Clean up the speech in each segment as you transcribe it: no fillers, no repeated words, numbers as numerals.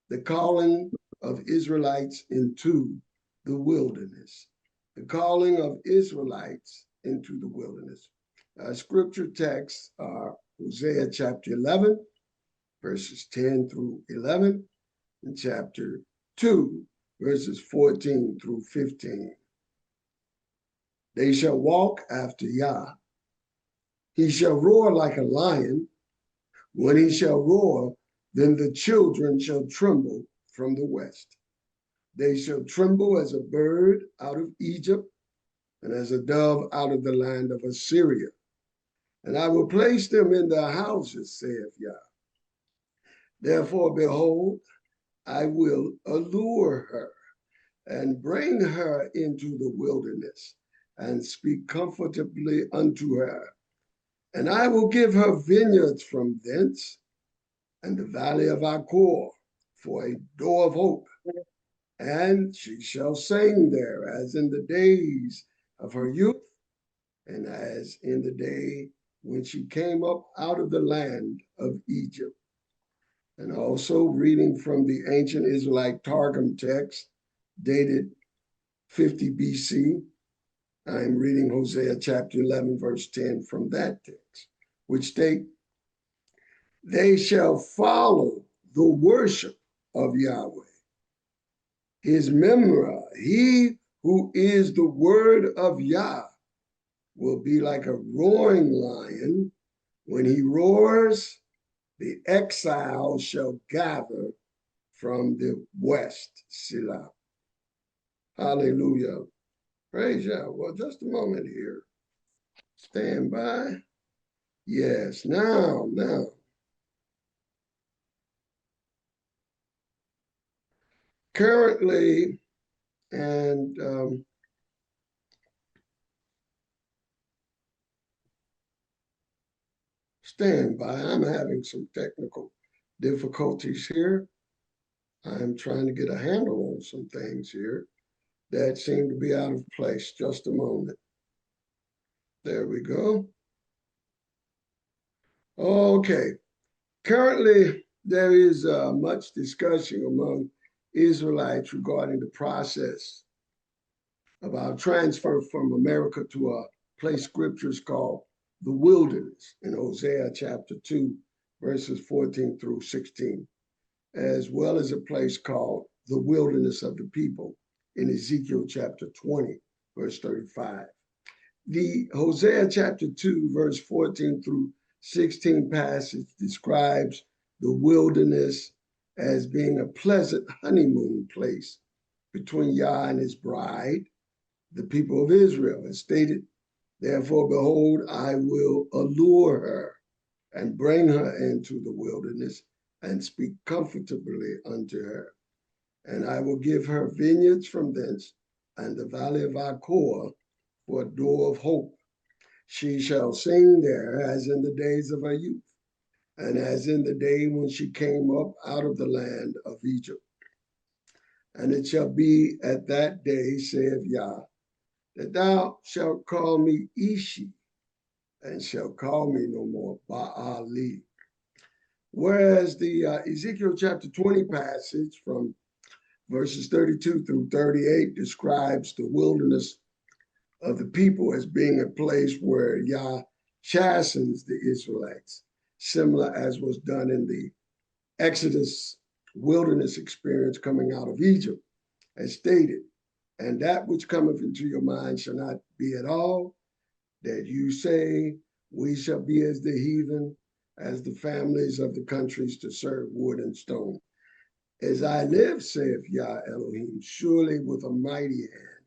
the calling of Israelites into the wilderness. The calling of Israelites into the wilderness. Scripture texts are Hosea chapter 11, verses 10 through 11, and chapter 2, verses 14 through 15. They shall walk after Yah. He shall roar like a lion. When he shall roar, then the children shall tremble from the west. They shall tremble as a bird out of Egypt, and as a dove out of the land of Assyria. And I will place them in their houses, saith Yah. Therefore, behold, I will allure her and bring her into the wilderness and speak comfortably unto her. And I will give her vineyards from thence, and the valley of Achor for a door of hope. And she shall sing there as in the days of her youth, and as in the day when she came up out of the land of Egypt. And also reading from the ancient Israelite Targum text dated 50 BC, I'm reading Hosea chapter 11, verse 10 from that text, which state, they shall follow the worship of Yahweh. His memra, he who is the word of Yah, will be like a roaring lion. When he roars, the exiles shall gather from the west. Selah. Hallelujah. Praise Yah. Well, just a moment here. Stand by. Yes, now. Currently, and stand by. I'm having some technical difficulties here. I'm trying to get a handle on some things here that seem to be out of place. Just a moment. There we go. Okay. Currently, there is much discussion among Israelites regarding the process of our transfer from America to a place scriptures called the wilderness in Hosea chapter 2, verses 14 through 16, as well as a place called the wilderness of the people in Ezekiel chapter 20, verse 35. The Hosea chapter 2, verse 14 through 16 passage describes the wilderness as being a pleasant honeymoon place between Yah and his bride, the people of Israel. As stated, therefore, behold, I will allure her and bring her into the wilderness and speak comfortably unto her. And I will give her vineyards from thence and the valley of Achor for a door of hope. She shall sing there as in the days of her youth, and as in the day when she came up out of the land of Egypt. And it shall be at that day, saith Yah, that thou shalt call me Ishi, and shalt call me no more Baali. Whereas the Ezekiel chapter 20 passage from verses 32 through 38 describes the wilderness of the people as being a place where Yah chastens the Israelites, similar as was done in the Exodus wilderness experience coming out of Egypt, as stated. And that which cometh into your mind shall not be at all, that you say, we shall be as the heathen, as the families of the countries to serve wood and stone. As I live, saith Yah Elohim, surely with a mighty hand,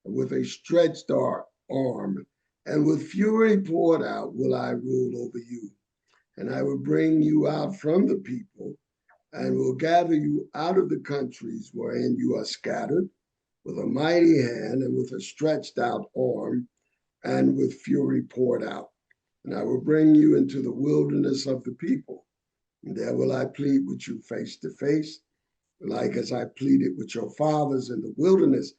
and with a stretched arm, and with fury poured out will I rule over you. And I will bring you out from the people, and will gather you out of the countries wherein you are scattered, with a mighty hand, and with a stretched out arm, and with fury poured out. And I will bring you into the wilderness of the people, and there will I plead with you face to face, like as I pleaded with your fathers in the wilderness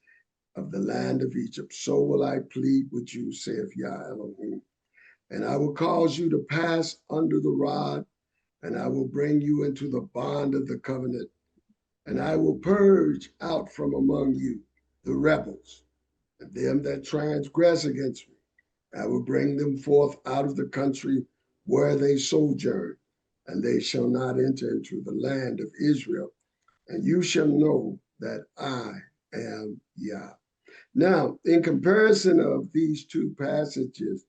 of the land of Egypt. So will I plead with you, saith Yah Elohim. And I will cause you to pass under the rod, and I will bring you into the bond of the covenant, And I will purge out from among you the rebels, and them that transgress against me. I will bring them forth out of the country where they sojourn, and they shall not enter into the land of Israel. And you shall know that I am Yah. Now, in comparison of these two passages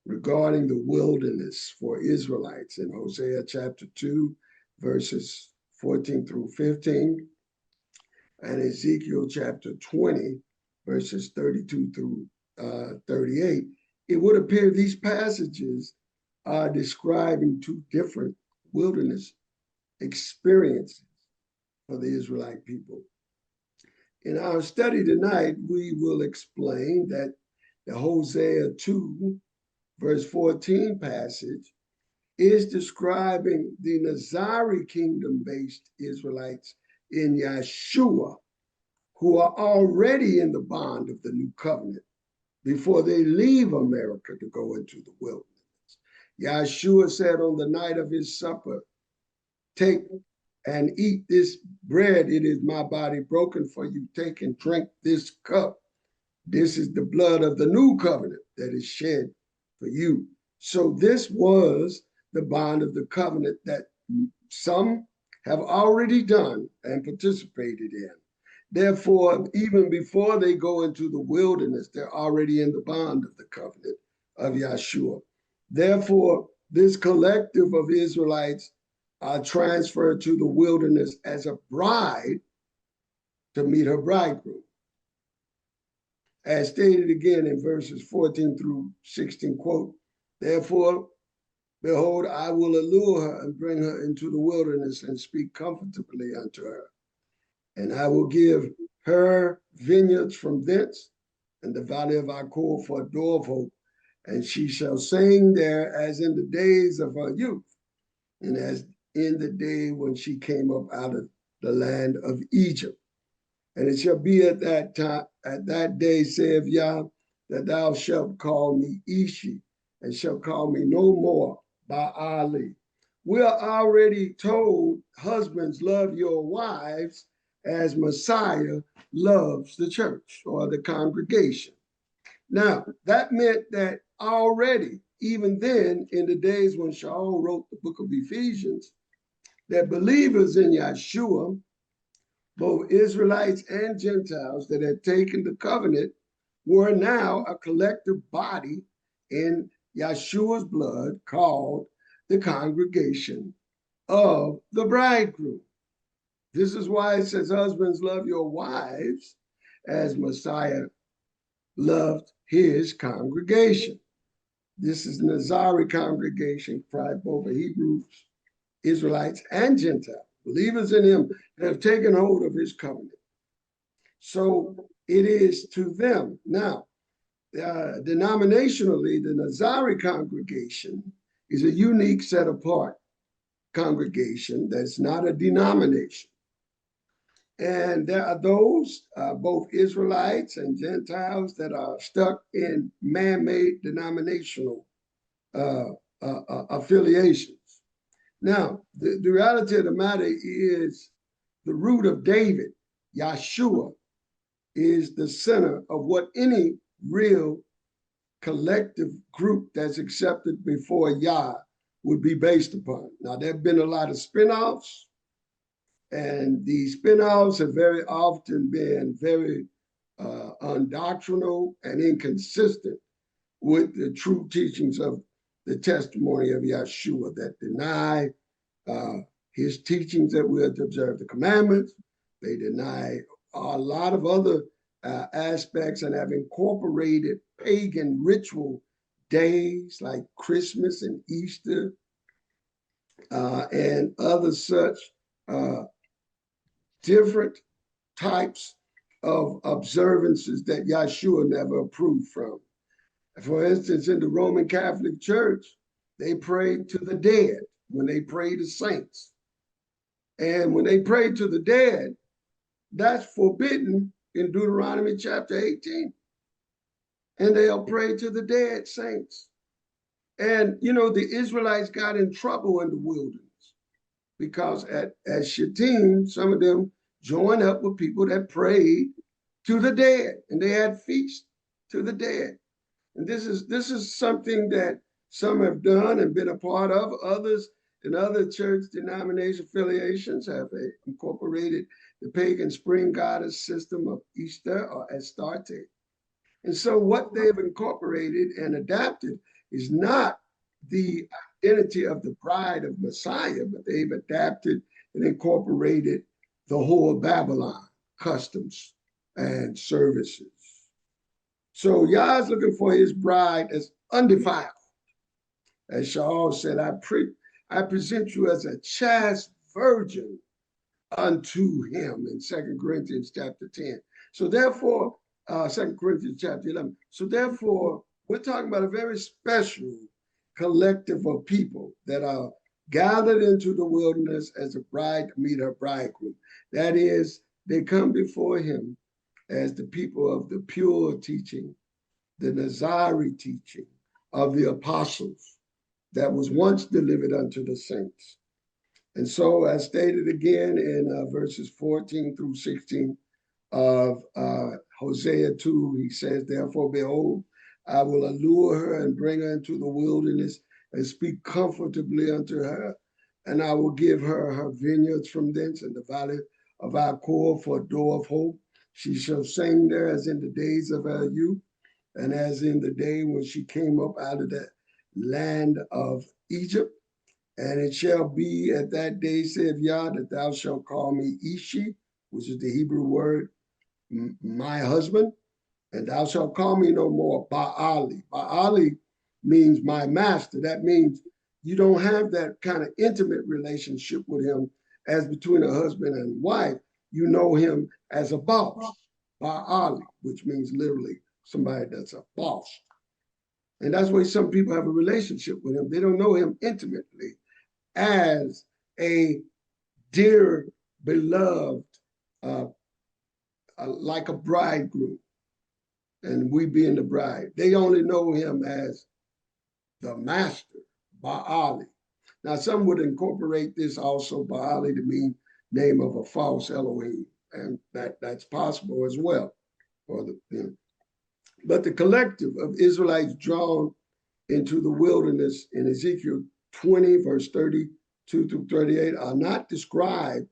regarding the wilderness for Israelites in Hosea chapter 2, verses 14 through 15, and Ezekiel chapter 20, verses 32 through 38, it would appear these passages are describing two different wilderness experiences for the Israelite people. In our study tonight, we will explain that the Hosea 2, verse 14 passage is describing the Nazari kingdom-based Israelites in Yeshua, who are already in the bond of the new covenant before they leave America to go into the wilderness. Yeshua said on the night of his supper, take and eat this bread. It is my body broken for you. Take and drink this cup. This is the blood of the new covenant that is shed for you. So this was the bond of the covenant that some have already done and participated in. Therefore, even before they go into the wilderness, they're already in the bond of the covenant of Yeshua. Therefore, this collective of Israelites are transferred to the wilderness as a bride to meet her bridegroom. As stated again in verses 14 through 16, quote, therefore, behold, I will allure her and bring her into the wilderness and speak comfortably unto her. And I will give her vineyards from thence, and the valley of Achor for a door of hope. And she shall sing there as in the days of her youth, and as in the day when she came up out of the land of Egypt. And it shall be at that time, at that day, saith Yah, that thou shalt call me Ishi, and shalt call me no more Baali. We are already told, husbands, love your wives as Messiah loves the church or the congregation. Now, that meant that already, even then, in the days when Shaul wrote the book of Ephesians, that believers in Yeshua, both Israelites and Gentiles that had taken the covenant, were now a collective body in Yeshua's blood called the congregation of the bridegroom. This is why it says, husbands, love your wives as Messiah loved his congregation. This is Nazari congregation, both of Hebrews, Israelites, and Gentiles. Believers in him have taken hold of his covenant. So it is to them. Now, denominationally, the Nazari congregation is a unique set apart congregation that's not a denomination. And there are those, both Israelites and Gentiles, that are stuck in man-made denominational affiliations. Now, the reality of the matter is the root of David, Yeshua, is the center of what any real collective group that's accepted before Yah would be based upon. Now, there have been a lot of spinoffs, and the spinoffs have very often been very undoctrinal and inconsistent with the true teachings of the testimony of Yeshua, that deny his teachings that we are to observe the commandments. They deny a lot of other aspects and have incorporated pagan ritual days like Christmas and Easter and other such different types of observances that Yeshua never approved from. For instance, in the Roman Catholic Church, they prayed to the dead when they pray to saints. And when they pray to the dead, that's forbidden in Deuteronomy chapter 18. And they'll pray to the dead saints. And, you know, the Israelites got in trouble in the wilderness because at Shittim, some of them join up with people that prayed to the dead, and they had feasts to the dead. And this is something that some have done and been a part of. Others in other church denomination affiliations have incorporated the pagan spring goddess system of Easter or Astarte. And so what they've incorporated and adapted is not the identity of the bride of Messiah, but they've adapted and incorporated the whole Babylon customs and services. So Yah's looking for his bride as undefiled. As Shaul said, I present you as a chaste virgin unto him in 2 Corinthians chapter 10. So therefore, 2 Corinthians chapter 11. So therefore, we're talking about a very special collective of people that are gathered into the wilderness as a bride to meet her bridegroom. That is, they come before him as the people of the pure teaching, the Nazari teaching of the apostles that was once delivered unto the saints. And so, as stated again in verses 14 through 16 of Hosea 2, he says, therefore, behold, I will allure her and bring her into the wilderness and speak comfortably unto her. And I will give her her vineyards from thence and the valley of Achor for a door of hope. She shall sing there as in the days of her youth, and as in the day when she came up out of the land of Egypt. And it shall be at that day, saith Yah, that thou shalt call me Ishi, which is the Hebrew word, my husband, and thou shalt call me no more Baali. Baali means my master. That means you don't have that kind of intimate relationship with him as between a husband and wife. You know him as a boss, Baali, which means literally somebody that's a boss. And that's why some people have a relationship with him. They don't know him intimately as a dear, beloved, like a bridegroom, and we being the bride. They only know him as the master, Baali. Now, some would incorporate this also, Baali, to mean name of a false Elohim, and that's possible as well. But the collective of Israelites drawn into the wilderness in Ezekiel 20, verse 32 through 38, are not described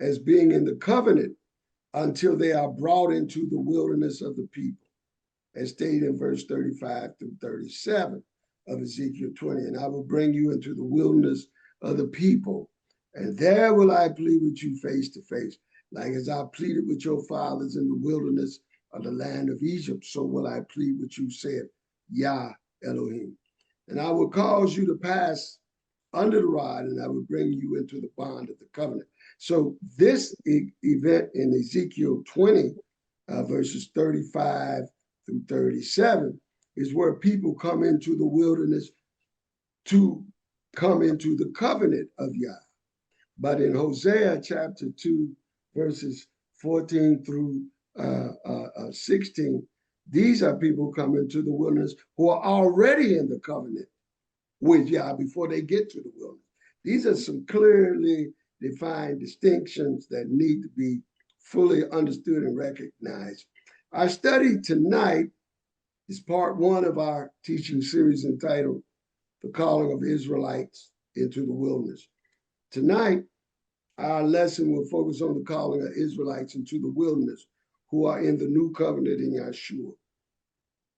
as being in the covenant until they are brought into the wilderness of the people, as stated in verse 35 through 37 of Ezekiel 20. And I will bring you into the wilderness of the people, and there will I plead with you face to face, like as I pleaded with your fathers in the wilderness of the land of Egypt, so will I plead with you, said Yah Elohim. And I will cause you to pass under the rod, and I will bring you into the bond of the covenant. So this event in Ezekiel 20, verses 35 through 37, is where people come into the wilderness to come into the covenant of Yah. But in Hosea chapter 2, verses 14 through 16, these are people coming to the wilderness who are already in the covenant with Yah before they get to the wilderness. These are some clearly defined distinctions that need to be fully understood and recognized. Our study tonight is part one of our teaching series entitled The Calling of Israelites into the Wilderness. Tonight, our lesson will focus on the calling of Israelites into the wilderness who are in the new covenant in Yeshua,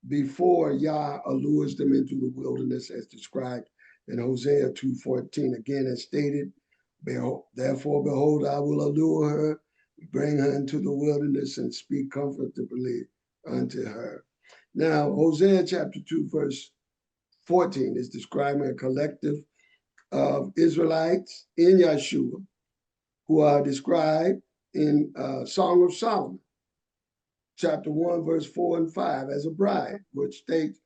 before Yah allures them into the wilderness as described in Hosea 2:14. Again, as stated, therefore, behold, I will allure her, bring her into the wilderness and speak comfortably unto her. Now, Hosea chapter 2, verse 14 is describing a collective of Israelites in Yeshua who are described in Song of Solomon, chapter 1, verse 4 and 5, as a bride, which states,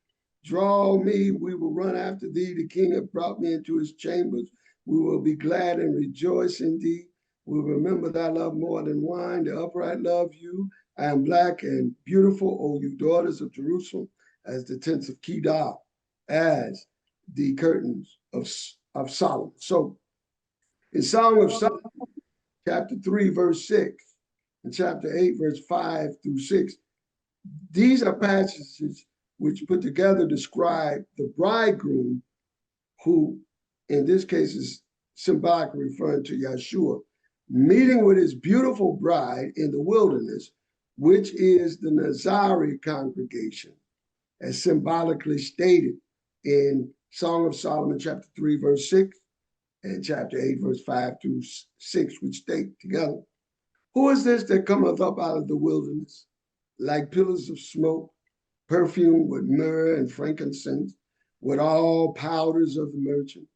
draw me, we will run after thee. The king hath brought me into his chambers. We will be glad and rejoice in thee. We will remember thy love more than wine. The upright love you. I am black and beautiful, O you daughters of Jerusalem, as the tents of Kedar, as the curtains of Solomon. So in Song of Solomon, chapter 3, verse 6, and chapter 8, verse 5 through 6. These are passages which put together describe the bridegroom who, in this case, is symbolically referring to Yeshua, meeting with his beautiful bride in the wilderness, which is the Nazari congregation, as symbolically stated in Song of Solomon, chapter 3, verse 6, and chapter 8, verse 5 through 6, which state together, who is this that cometh up out of the wilderness, like pillars of smoke, perfumed with myrrh and frankincense, with all powders of the merchant?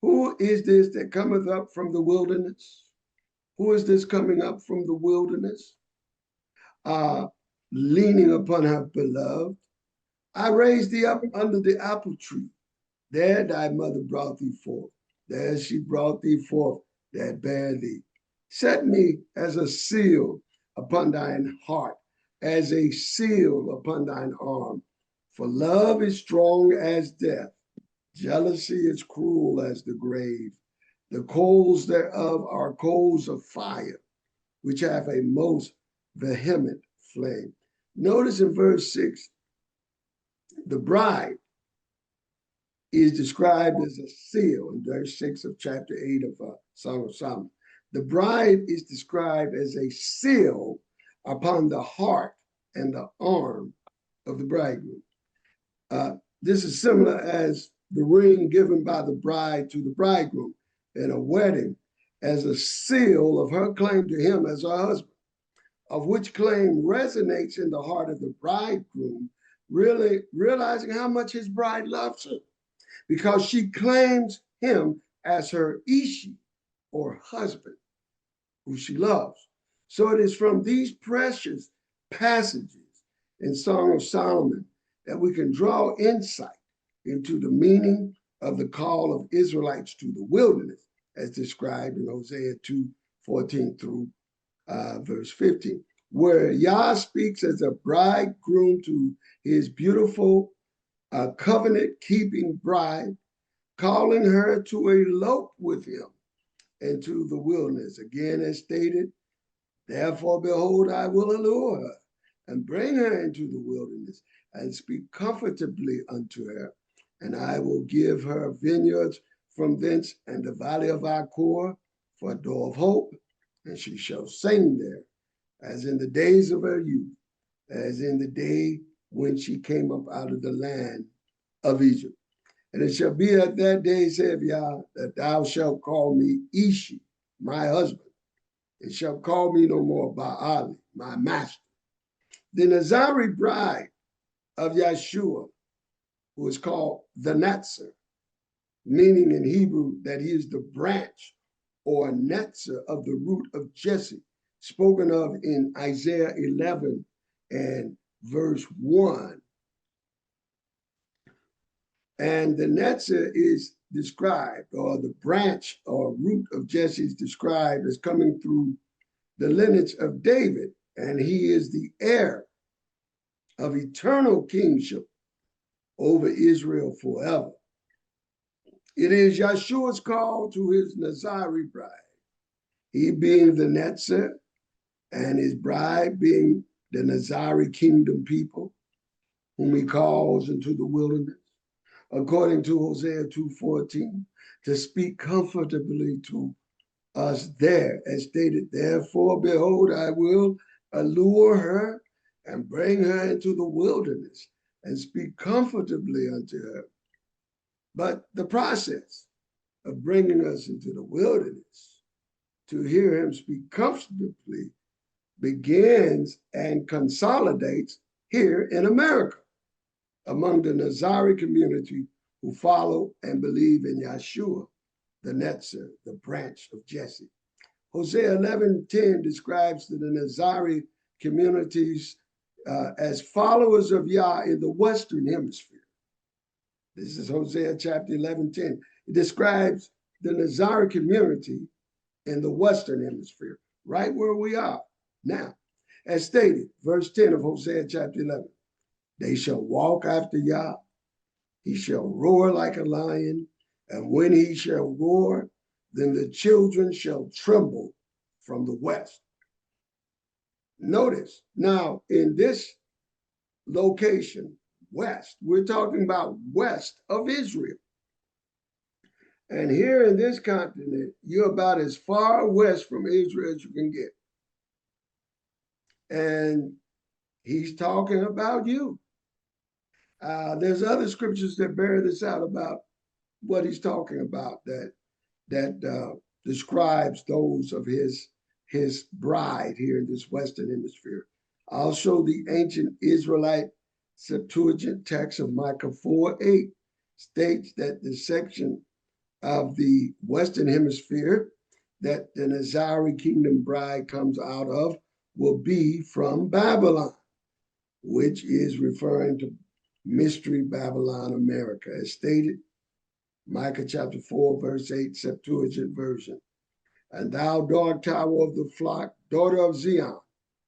Who is this that cometh up from the wilderness? Who is this coming up from the wilderness? Leaning upon her beloved. I raised thee up under the apple tree. There thy mother brought thee forth. There she brought thee forth that bare thee. Set me as a seal upon thine heart, as a seal upon thine arm. For love is strong as death. Jealousy is cruel as the grave. The coals thereof are coals of fire, which have a most vehement flame. Notice in verse 6, the bride is described as a seal in verse 6 of chapter 8 of Song of Solomon. The bride is described as a seal upon the heart and the arm of the bridegroom. This is similar as the ring given by the bride to the bridegroom in a wedding as a seal of her claim to him as her husband, of which claim resonates in the heart of the bridegroom, really realizing how much his bride loves her, because she claims him as her ishi, or husband, who she loves. So it is from these precious passages in Song of Solomon that we can draw insight into the meaning of the call of Israelites to the wilderness, as described in Hosea 2:14 through verse 15, where Yah speaks as a bridegroom to his beautiful covenant-keeping bride, calling her to elope with him into the wilderness. Again, as stated, therefore, behold, I will allure her and bring her into the wilderness and speak comfortably unto her. And I will give her vineyards from thence and the valley of Achor for a door of hope. And she shall sing there as in the days of her youth, as in the day when she came up out of the land of Egypt. And it shall be at that day, saith Yah, that thou shalt call me Ishi, my husband, and shalt call me no more Baali, my master. The Nazari bride of Yeshua, who is called the Netzer, meaning in Hebrew that he is the branch or netzer of the root of Jesse, spoken of in Isaiah 11 and verse 1. And the netzer is described, or the branch or root of Jesse is described as coming through the lineage of David, and he is the heir of eternal kingship over Israel forever. It is Yeshua's call to his Nazari bride, he being the netzer and his bride being the Nazari kingdom people, whom he calls into the wilderness, according to Hosea 2:14, to speak comfortably to us there, as stated, therefore, behold, I will allure her and bring her into the wilderness and speak comfortably unto her. But the process of bringing us into the wilderness to hear him speak comfortably begins and consolidates here in America among the Nazari community who follow and believe in Yeshua, the Netzer, the branch of Jesse. Hosea 11:10 describes the Nazari communities as followers of Yah in the Western Hemisphere. This is Hosea chapter 11:10. It describes the Nazari community in the Western Hemisphere, right where we are now. As stated, verse 10 of Hosea chapter 11, they shall walk after Yah, he shall roar like a lion, and when he shall roar, then the children shall tremble from the west. Notice, now in this location, west, we're talking about west of Israel. And here in this continent, you're about as far west from Israel as you can get. And he's talking about you. There's other scriptures that bear this out about what he's talking about, that describes those of his bride here in this Western Hemisphere. Also, the ancient Israelite Septuagint text of Micah 4:8 states that the section of the Western Hemisphere that the Nazari kingdom bride comes out of will be from Babylon, which is referring to Mystery Babylon America, as stated, Micah chapter 4, verse 8, Septuagint version. And thou, dark tower of the flock, daughter of Zion,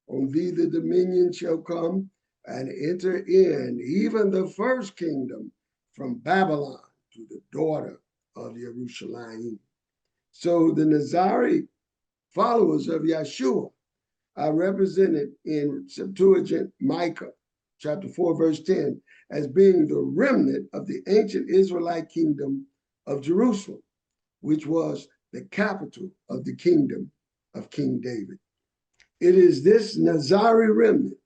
on thee the dominion shall come and enter in, even the first kingdom from Babylon to the daughter of Jerusalem. So the Nazari followers of Yeshua are represented in Septuagint Micah chapter 4, verse 10, as being the remnant of the ancient Israelite kingdom of Jerusalem, which was the capital of the kingdom of King David. It is this Nazari remnant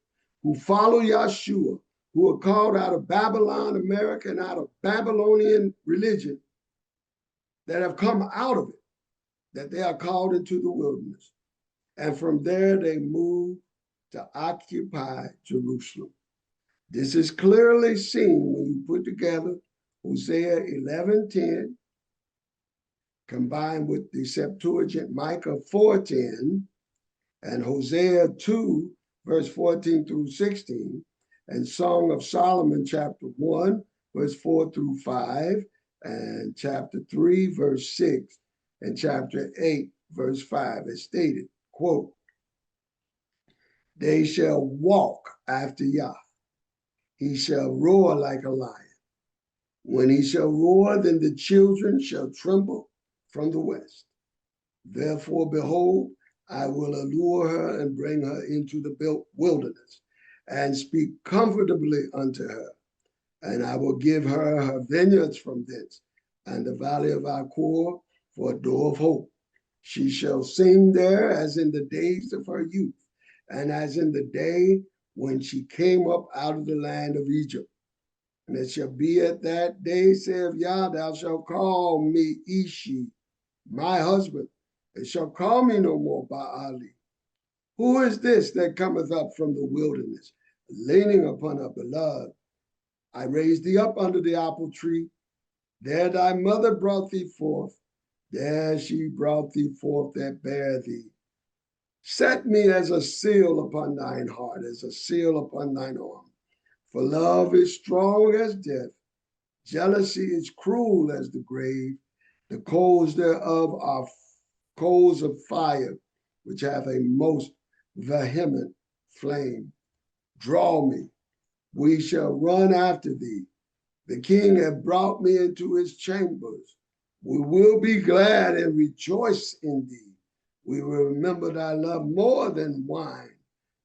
who follow Yeshua, who are called out of Babylon, America, and out of Babylonian religion, that have come out of it, that they are called into the wilderness. And from there they move to occupy Jerusalem. This is clearly seen when you put together Hosea 11:10, combined with the Septuagint Micah 4:10, and Hosea 2, verse 14 through 16, and Song of Solomon chapter 1, verse 4 through 5, and chapter 3, verse 6, and chapter 8, verse 5, as stated, quote, they shall walk after Yah. He shall roar like a lion. When he shall roar, then the children shall tremble from the west. Therefore, behold, I will allure her and bring her into the wilderness and speak comfortably unto her. And I will give her her vineyards from thence and the valley of Achor for a door of hope. She shall sing there as in the days of her youth, and as in the day when she came up out of the land of Egypt. And it shall be at that day, saith Yah, thou shalt call me Ishi, my husband, and shall call me no more Baali. Who is this that cometh up from the wilderness, leaning upon her beloved? I raised thee up under the apple tree. There thy mother brought thee forth. There she brought thee forth that bare thee. Set me as a seal upon thine heart, as a seal upon thine arm. For love is strong as death. Jealousy is cruel as the grave. The coals thereof are coals of fire, which have a most vehement flame. Draw me, we shall run after thee. The king hath brought me into his chambers. We will be glad and rejoice in thee. We will remember thy love more than wine.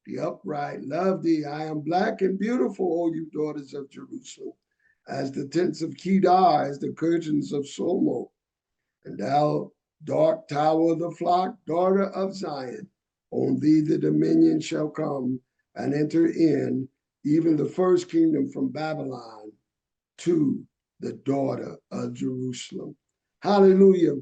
The upright love thee. I am black and beautiful, O you daughters of Jerusalem, as the tents of Kedar, as the curtains of Solomon. And thou, dark tower of the flock, daughter of Zion, on thee the dominion shall come and enter in, even the first kingdom from Babylon to the daughter of Jerusalem. Hallelujah.